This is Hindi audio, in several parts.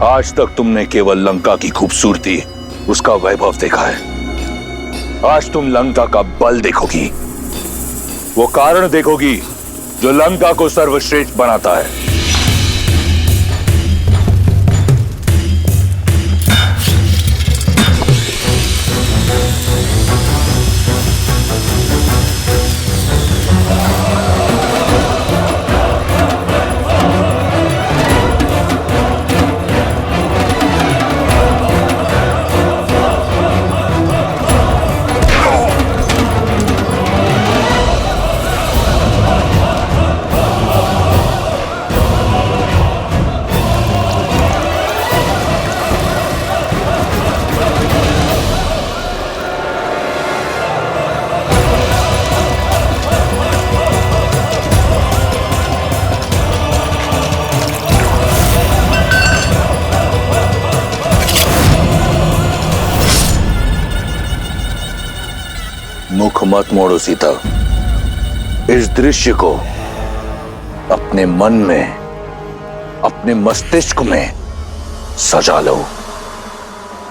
आज तक तुमने केवल लंका की खूबसूरती, उसका वैभव देखा है। आज तुम लंका का बल देखोगी, वो कारण देखोगी जो लंका को सर्वश्रेष्ठ बनाता है। मुख मत मोड़ो सीता, इस दृश्य को अपने मन में, अपने मस्तिष्क में सजा लो।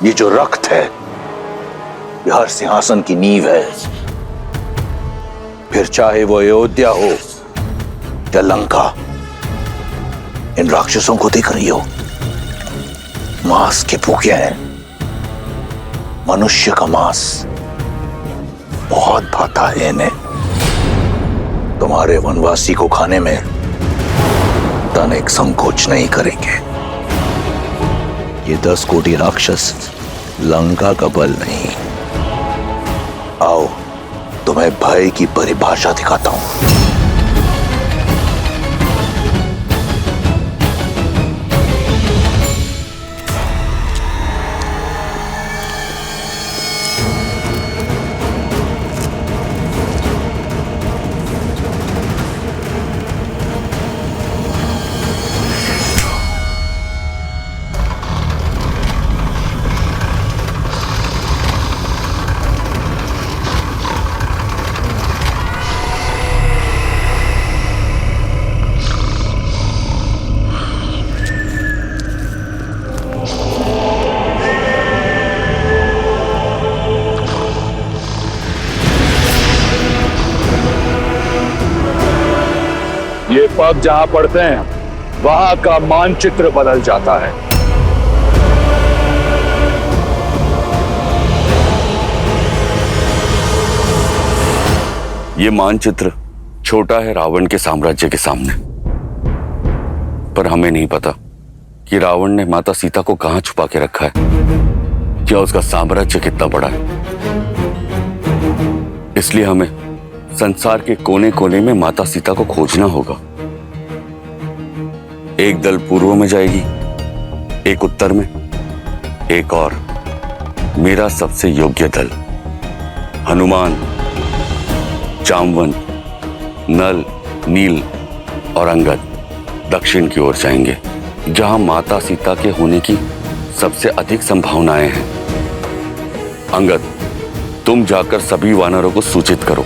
ये जो रक्त है, ये हर सिंहासन की नींव है। फिर चाहे वो अयोध्या हो या लंका, इन राक्षसों को देख रही हो, मांस के भूखे हैं। मनुष्य का मांस बहुत भाता है इन्हें। तुम्हारे वनवासी को खाने में तनिक संकोच नहीं करेंगे। ये 10 कोटि राक्षस लंका का बल नहीं। आओ, तुम्हें भय की परिभाषा दिखाता हूं। ये पग जहां पड़ते हैं, वहां का मानचित्र बदल जाता है। ये मानचित्र छोटा है रावण के साम्राज्य के सामने, पर हमें नहीं पता कि रावण ने माता सीता को कहां छुपा के रखा है, क्या उसका साम्राज्य कितना बड़ा है। इसलिए हमें संसार के कोने कोने में माता सीता को खोजना होगा। एक दल पूर्व में जाएगी, एक उत्तर में, एक और मेरा सबसे योग्य दल हनुमान, जामवंत, नल, नील और अंगद दक्षिण की ओर जाएंगे, जहां माता सीता के होने की सबसे अधिक संभावनाएं हैं। अंगद, तुम जाकर सभी वानरों को सूचित करो।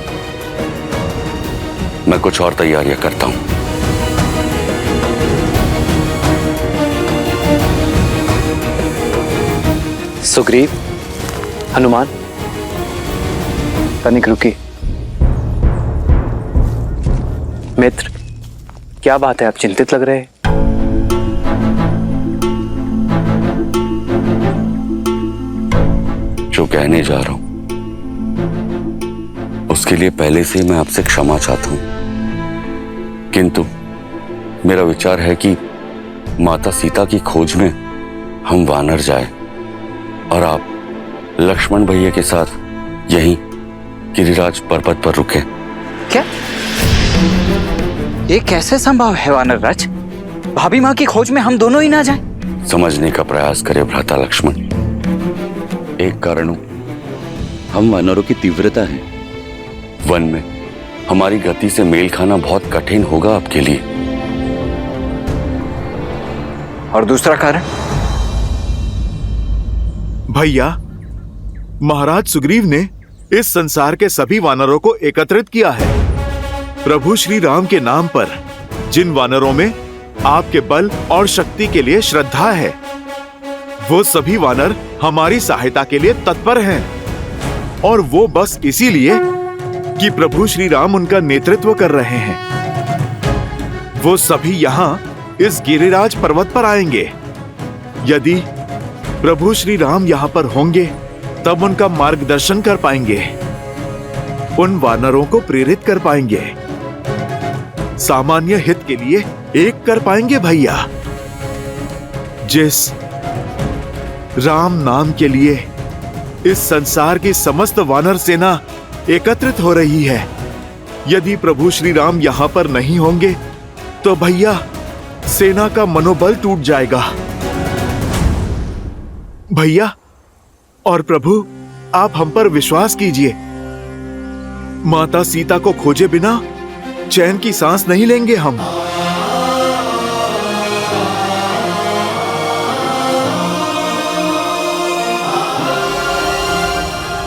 मैं कुछ और तैयारियां करता हूं। सुग्रीव, हनुमान, तनिक रुकी। मित्र, क्या बात है, आप चिंतित लग रहे हैं। जो कहने जा रहा हूं उसके लिए पहले से मैं आपसे क्षमा चाहता हूं, किंतु मेरा विचार है कि माता सीता की खोज में हम वानर जाए और आप लक्ष्मण भैया के साथ यहीं गिरिराज पर्वत पर रुके। क्या ये कैसे संभव है वानरराज? भाभी माँ की खोज में हम दोनों ही ना जाएं? समझने का प्रयास करे भ्राता लक्ष्मण। एक कारण हम वानरों की तीव्रता है। वन में हमारी गति से मेल खाना बहुत कठिन होगा आपके लिए। और दूसरा कारण? भैया, महाराज सुग्रीव ने इस संसार के सभी वानरों को एकत्रित किया है। प्रभु श्री राम के नाम पर जिन वानरों में आपके बल और शक्ति के लिए श्रद्धा है, वो सभी वानर हमारी सहायता के लिए तत्पर हैं और वो बस इसीलिए कि प्रभु श्री राम उनका नेतृत्व कर रहे हैं। वो सभी यहाँ इस गिरिराज पर्वत पर आएंगे। यदि प्रभु श्री राम यहाँ पर होंगे तब उनका मार्गदर्शन कर पाएंगे, उन वानरों को प्रेरित कर पाएंगे, सामान्य हित के लिए एक कर पाएंगे भैया। जिस राम नाम के लिए इस संसार की समस्त वानर सेना एकत्रित हो रही है, यदि प्रभु श्री राम यहां पर नहीं होंगे तो भैया सेना का मनोबल टूट जाएगा। भैया और प्रभु, आप हम पर विश्वास कीजिए। माता सीता को खोजे बिना चैन की सांस नहीं लेंगे हम।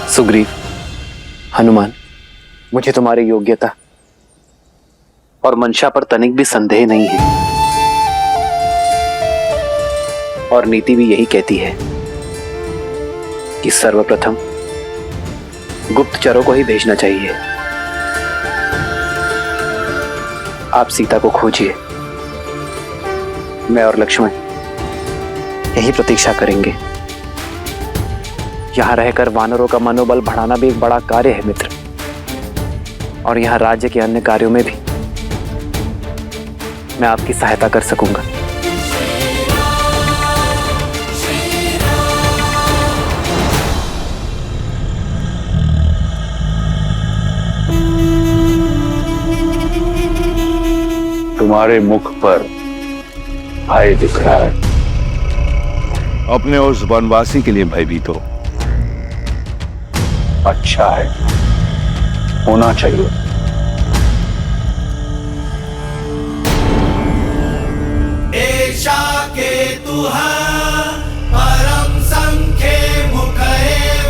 सुग्रीव, हनुमान, मुझे तुम्हारी योग्यता और मंशा पर तनिक भी संदेह नहीं है और नीति भी यही कहती है कि सर्वप्रथम गुप्तचरों को ही भेजना चाहिए। आप सीता को खोजिए, मैं और लक्ष्मण यही प्रतीक्षा करेंगे। यहां रहकर वानरों का मनोबल बढ़ाना भी एक बड़ा कार्य है मित्र, और यहां राज्य के अन्य कार्यों में भी मैं आपकी सहायता कर सकूंगा। तुम्हारे मुख पर भय दिख रहा है। अपने उस वनवासी के लिए भयभीत हो। अच्छा है, होना चाहिए। एषा केतुः परम संख्ये मुखे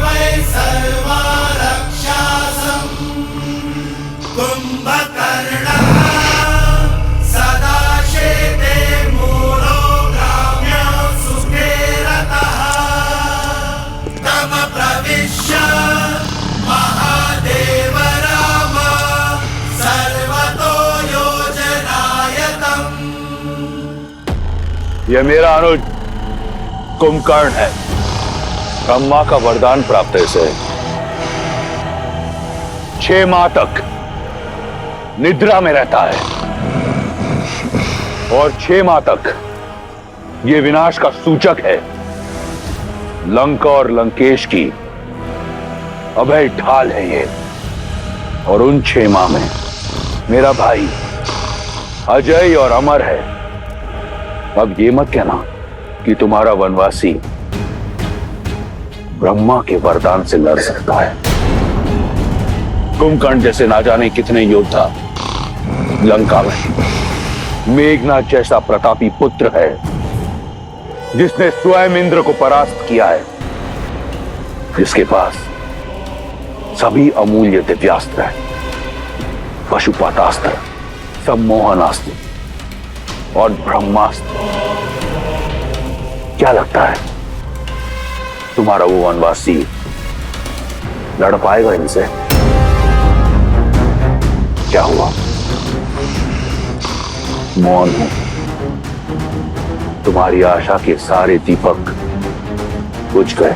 वै सर्वा रक्षासम् कुंभकर्णः सदा शेते मूलो ग्राम्य सुखे रतः तम प्रविश्य महादेव राम सर्वतो योजनायतम्। यह मेरा अनुज कुंभकर्ण है। ब्रह्मा का वरदान प्राप्त है इसे। 6 माह तक निद्रा में रहता है और 6 माह तक यह विनाश का सूचक है। लंका और लंकेश की अभय ढाल है ये। और उन 6 माह में मेरा भाई अजय और अमर है। अब ये मत कहना कि तुम्हारा वनवासी ब्रह्मा के वरदान से लड़ सकता है। कुंभकर्ण जैसे ना जाने कितने योद्धा लंका में। मेघनाथ जैसा प्रतापी पुत्र है जिसने स्वयं इंद्र को परास्त किया है, जिसके पास सभी अमूल्य दिव्यास्त्र है, पशुपातास्त्र, सम्मोहनास्त्र और ब्रह्मास्त्र। क्या लगता है तुम्हारा वो वनवासी लड़ पाएगा इनसे? क्या हुआ? मौन हूं। तुम्हारी आशा के सारे दीपक बुझ गए।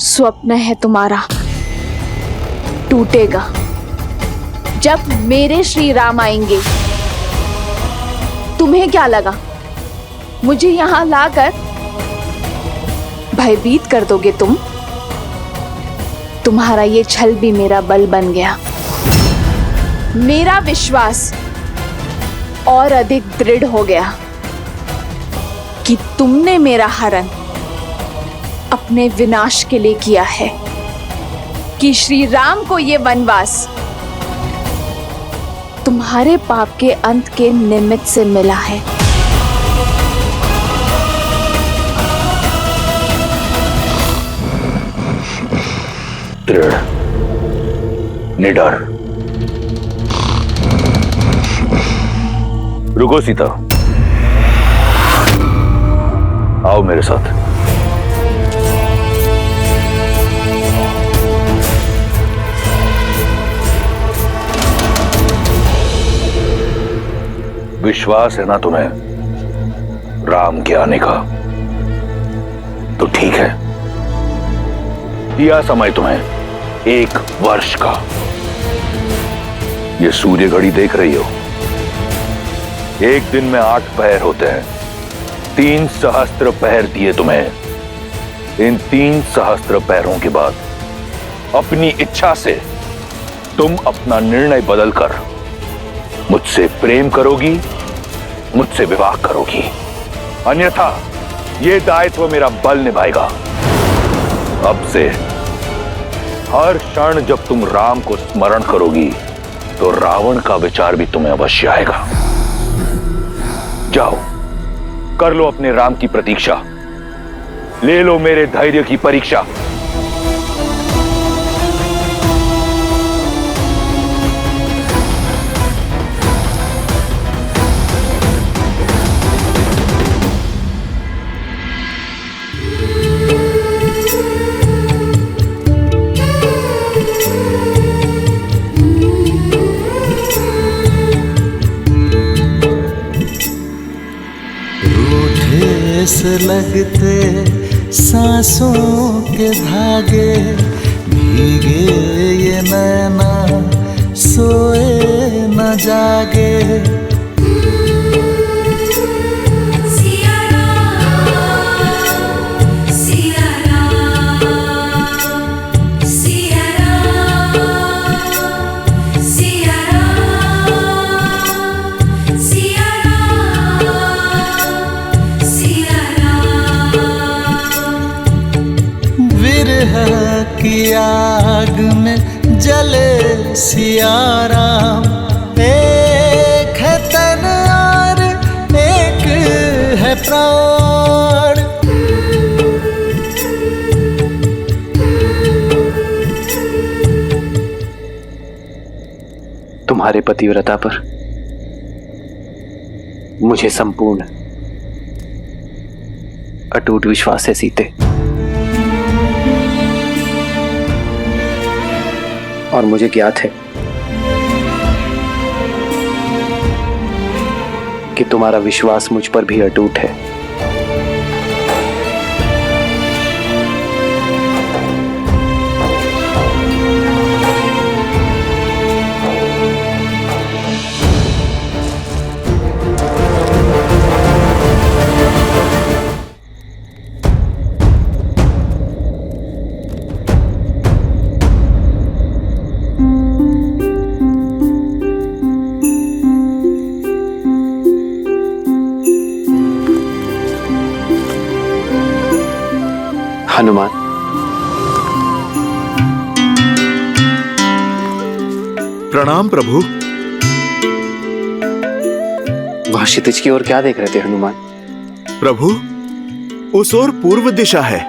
स्वप्न है तुम्हारा, टूटेगा जब मेरे श्री राम आएंगे। तुम्हें क्या लगा मुझे यहां लाकर भयभीत कर दोगे तुम? तुम्हारा ये छल भी मेरा बल बन गया। मेरा विश्वास और अधिक दृढ़ हो गया कि तुमने मेरा हरण अपने विनाश के लिए किया है, कि श्री राम को ये वनवास तुम्हारे पाप के अंत के निमित्त से मिला है। दृढ़, निडर। रुको सीता, आओ मेरे साथ। विश्वास है ना तुम्हें राम के आने का? तो ठीक है, दिया समय तुम्हें 1 वर्ष का। ये सूर्य घड़ी देख रही हो, एक दिन में 8 पहर होते हैं। 3 सहस्त्र पहर दिए तुम्हें। इन 3 सहस्त्र पहरों के बाद अपनी इच्छा से तुम अपना निर्णय बदलकर मुझसे प्रेम करोगी, मुझसे विवाह करोगी, अन्यथा यह दायित्व मेरा बल निभाएगा। अब से हर क्षण जब तुम राम को स्मरण करोगी तो रावण का विचार भी तुम्हें अवश्य आएगा। जाओ, कर लो अपने राम की प्रतीक्षा, ले लो मेरे धैर्य की परीक्षा। से लगते सांसों के धागे, भीगे ये नैना सोए न जागे। की आग में जले सिया राम, एक है तन और एक है प्राण। तुम्हारे पतिव्रता पर मुझे संपूर्ण अटूट विश्वास है सीते, और मुझे ज्ञात है कि तुम्हारा विश्वास मुझ पर भी अटूट है। हनुमान, प्रणाम प्रभु। वहां क्षितिज की ओर क्या देख रहे थे हनुमान? प्रभु, उस ओर पूर्व दिशा है।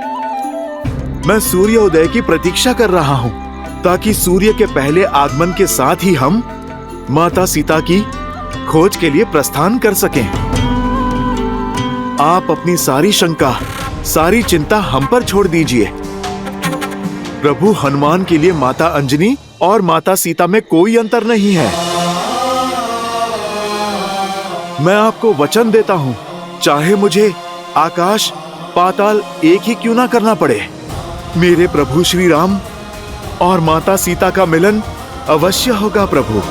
मैं सूर्योदय की प्रतीक्षा कर रहा हूं ताकि सूर्य के पहले आगमन के साथ ही हम माता सीता की खोज के लिए प्रस्थान कर सकें। आप अपनी सारी शंका, सारी चिंता हम पर छोड़ दीजिए। प्रभु, हनुमान के लिए माता अंजनी और माता सीता में कोई अंतर नहीं है। मैं आपको वचन देता हूं, चाहे मुझे आकाश पाताल एक ही क्यों ना करना पड़े, मेरे प्रभु श्री राम और माता सीता का मिलन अवश्य होगा। प्रभु,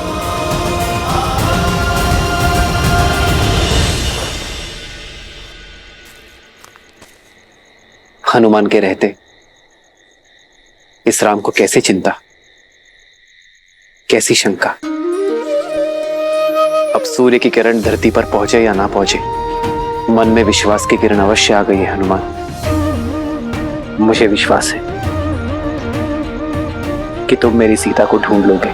हनुमान के रहते इस राम को कैसे चिंता, कैसी शंका। अब सूर्य की किरण धरती पर पहुंचे या ना पहुंचे, मन में विश्वास की किरण अवश्य आ गई है हनुमान। मुझे विश्वास है कि तुम मेरी सीता को ढूंढ लोगे।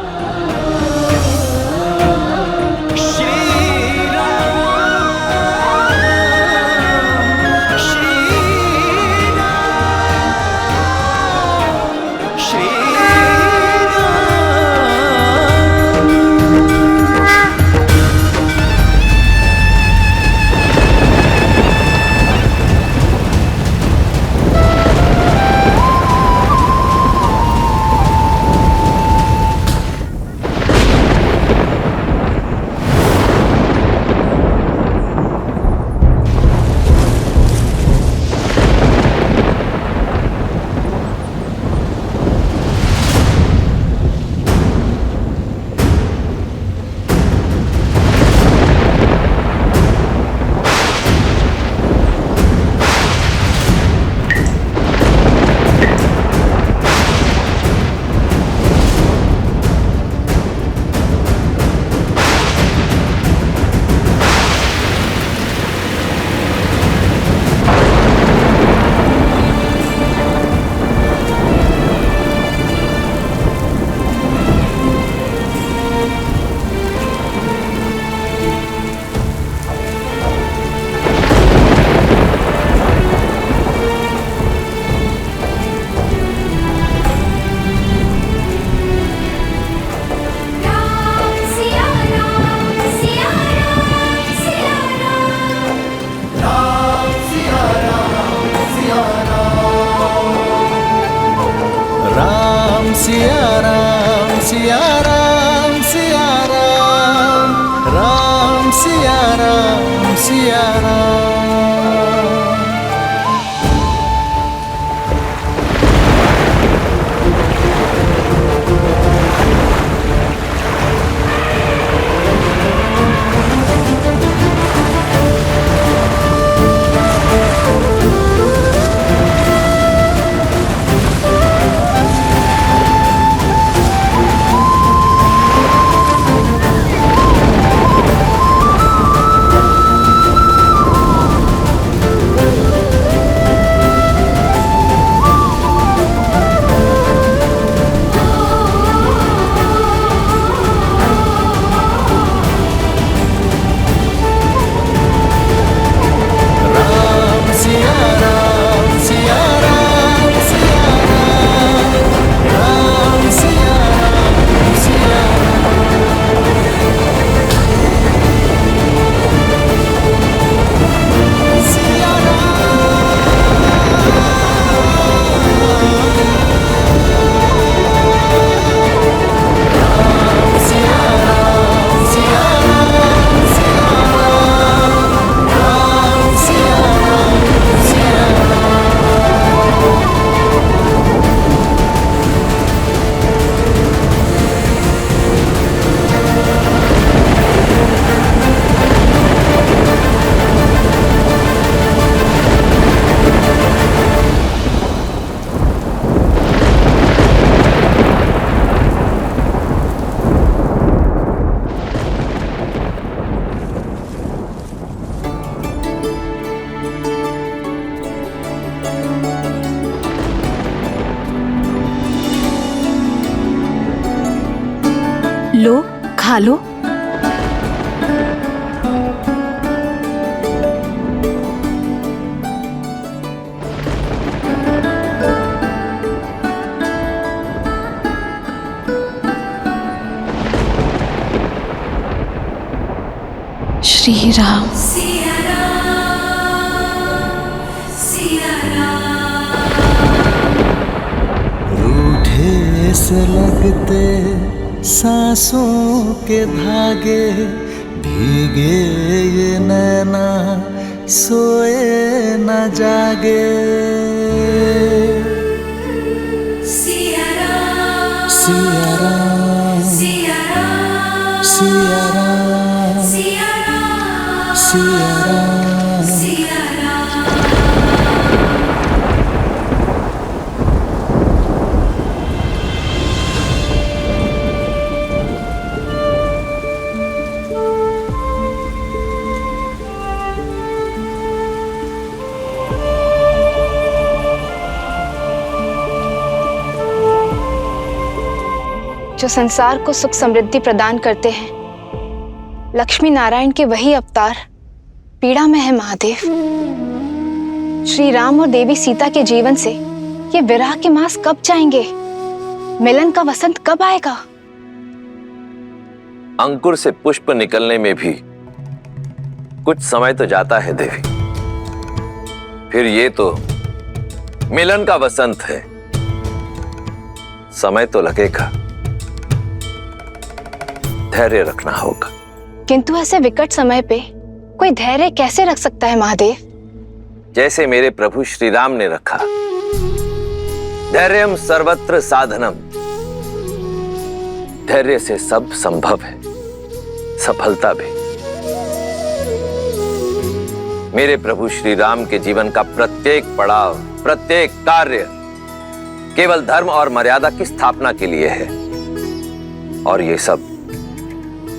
सिया राम सिया राम। लो, खा लो। श्री राम। रूठे से लगते सांसों के धागे, भीगे ये नैना सोए न जागे। सिया राम सिया राम सिया राम सिया राम सिया राम सिया राम सिया राम। जो संसार को सुख समृद्धि प्रदान करते हैं, लक्ष्मी नारायण के वही अवतार पीड़ा में है महादेव। श्री राम और देवी सीता के जीवन से ये विरह के मास कब जाएंगे? मिलन का वसंत कब आएगा? अंकुर से पुष्प निकलने में भी कुछ समय तो जाता है देवी। फिर ये तो मिलन का वसंत है, समय तो लगेगा, धैर्य रखना होगा। किंतु ऐसे विकट समय पे कोई धैर्य कैसे रख सकता है महादेव? जैसे मेरे प्रभु श्री राम ने रखा। धैर्यम सर्वत्र साधनम। धैर्य से सब संभव है, सफलता भी। मेरे प्रभु श्री राम के जीवन का प्रत्येक पड़ाव, प्रत्येक कार्य केवल धर्म और मर्यादा की स्थापना के लिए है, और ये सब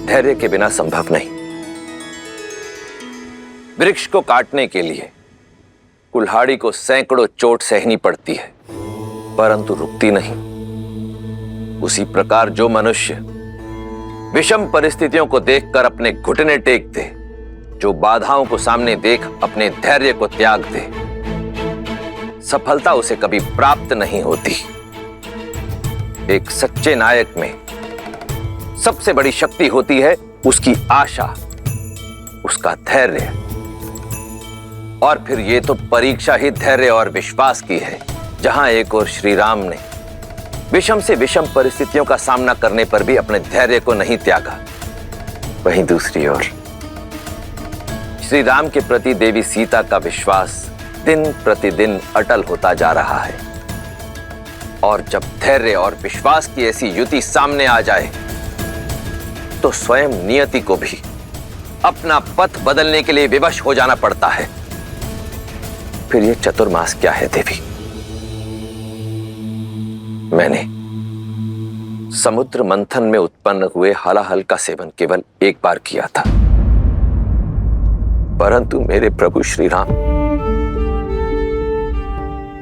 धैर्य के बिना संभव नहीं। वृक्ष को काटने के लिए कुल्हाड़ी को सैकड़ों चोट सहनी पड़ती है, परंतु रुकती नहीं। उसी प्रकार जो मनुष्य विषम परिस्थितियों को देखकर अपने घुटने टेक दे, जो बाधाओं को सामने देख अपने धैर्य को त्याग दे, सफलता उसे कभी प्राप्त नहीं होती। एक सच्चे नायक में सबसे बड़ी शक्ति होती है उसकी आशा, उसका धैर्य। और फिर ये तो परीक्षा ही धैर्य और विश्वास की है, जहां एक और श्री राम ने विषम से विषम परिस्थितियों का सामना करने पर भी अपने धैर्य को नहीं त्यागा, वहीं दूसरी ओर श्री राम के प्रति देवी सीता का विश्वास दिन प्रतिदिन अटल होता जा रहा है। और जब धैर्य और विश्वास की ऐसी युति सामने आ जाए तो स्वयं नियति को भी अपना पथ बदलने के लिए विवश हो जाना पड़ता है। फिर ये चतुर्मास क्या है देवी? मैंने समुद्र मंथन में उत्पन्न हुए हलाहल का सेवन केवल एक बार किया था, परंतु मेरे प्रभु श्री राम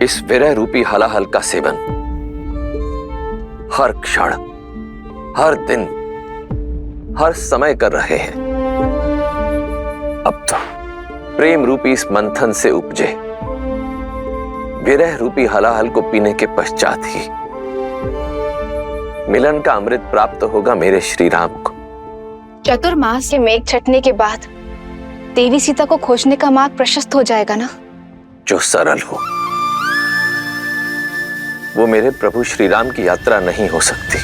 इस विरह रूपी हलाहल का सेवन हर क्षण, हर दिन, हर समय कर रहे हैं। अब तो प्रेम रूपी इस मंथन से उपजे विरह रूपी हलाहल को पीने के पश्चात ही मिलन का अमृत प्राप्त होगा मेरे श्री राम को। चतुर्मास के मेघ छटने के बाद देवी सीता को खोजने का मार्ग प्रशस्त हो जाएगा ना? जो सरल हो वो मेरे प्रभु श्री राम की यात्रा नहीं हो सकती।